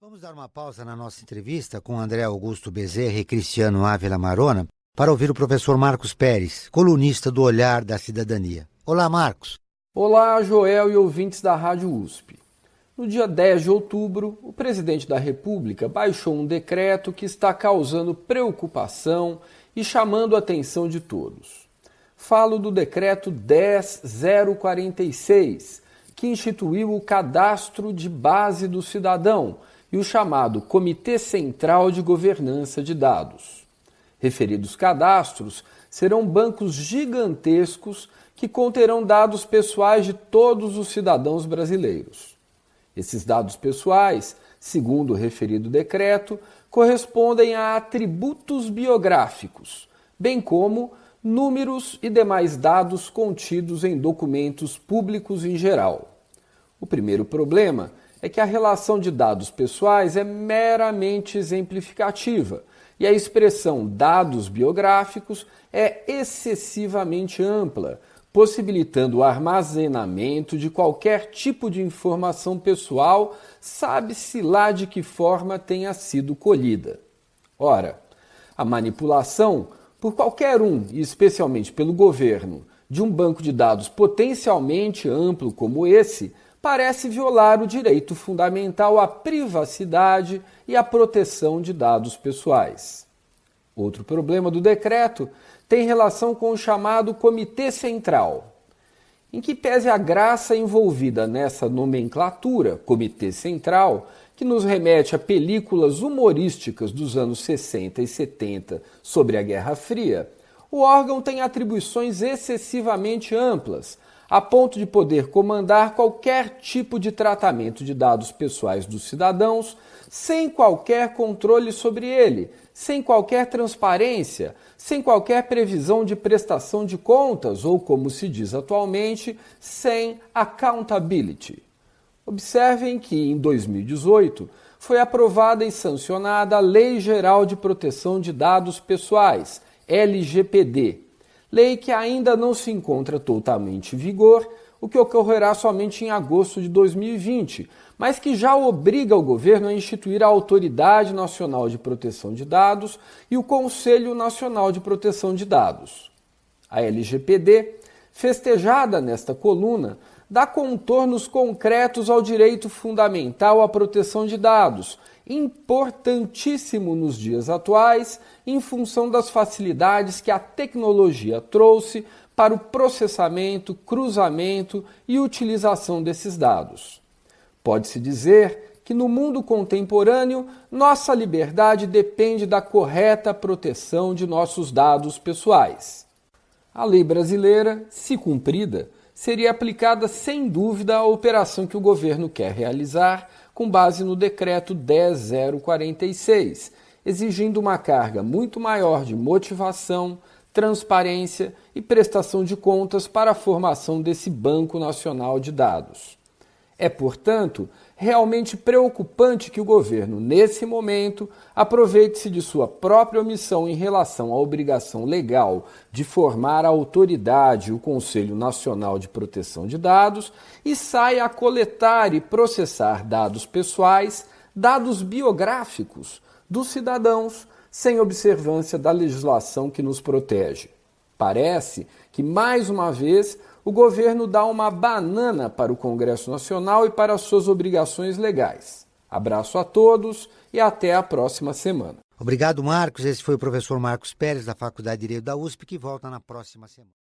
Vamos dar uma pausa na nossa entrevista com André Augusto Bezerra e Cristiano Ávila Marona para ouvir o professor Marcos Pérez, colunista do Olhar da Cidadania. Olá, Marcos. Olá, Joel e ouvintes da Rádio USP. No dia 10 de outubro, o presidente da República baixou um decreto que está causando preocupação e chamando a atenção de todos. Falo do decreto 10.046, que instituiu o Cadastro de Base do Cidadão e o chamado Comitê Central de Governança de Dados. Referidos cadastros serão bancos gigantescos que conterão dados pessoais de todos os cidadãos brasileiros. Esses dados pessoais, segundo o referido decreto, correspondem a atributos biográficos, bem como números e demais dados contidos em documentos públicos em geral. O primeiro problema é que a relação de dados pessoais é meramente exemplificativa e a expressão dados biográficos é excessivamente ampla, possibilitando o armazenamento de qualquer tipo de informação pessoal, sabe-se lá de que forma tenha sido colhida. Ora, a manipulação por qualquer um, e especialmente pelo governo, de um banco de dados potencialmente amplo como esse, parece violar o direito fundamental à privacidade e à proteção de dados pessoais. Outro problema do decreto tem relação com o chamado Comitê Central. Em que pese a graça envolvida nessa nomenclatura, Comitê Central, que nos remete a películas humorísticas dos anos 60 e 70 sobre a Guerra Fria, o órgão tem atribuições excessivamente amplas, a ponto de poder comandar qualquer tipo de tratamento de dados pessoais dos cidadãos, sem qualquer controle sobre ele, sem qualquer transparência, sem qualquer previsão de prestação de contas ou, como se diz atualmente, sem accountability. Observem que, em 2018, foi aprovada e sancionada a Lei Geral de Proteção de Dados Pessoais, LGPD, lei que ainda não se encontra totalmente em vigor, o que ocorrerá somente em agosto de 2020, mas que já obriga o governo a instituir a Autoridade Nacional de Proteção de Dados e o Conselho Nacional de Proteção de Dados. A LGPD, festejada nesta coluna, dá contornos concretos ao direito fundamental à proteção de dados, importantíssimo nos dias atuais, em função das facilidades que a tecnologia trouxe para o processamento, cruzamento e utilização desses dados. Pode-se dizer que no mundo contemporâneo, nossa liberdade depende da correta proteção de nossos dados pessoais. A lei brasileira, se cumprida, seria aplicada sem dúvida à operação que o governo quer realizar com base no decreto 10.046, exigindo uma carga muito maior de motivação, transparência e prestação de contas para a formação desse Banco Nacional de Dados. É, portanto, realmente preocupante que o governo, nesse momento, aproveite-se de sua própria omissão em relação à obrigação legal de formar a autoridade, o Conselho Nacional de Proteção de Dados, e saia a coletar e processar dados pessoais, dados biográficos dos cidadãos, sem observância da legislação que nos protege. Parece que, mais uma vez, o governo dá uma banana para o Congresso Nacional e para as suas obrigações legais. Abraço a todos e até a próxima semana. Obrigado, Marcos. Esse foi o professor Marcos Pérez, da Faculdade de Direito da USP, que volta na próxima semana.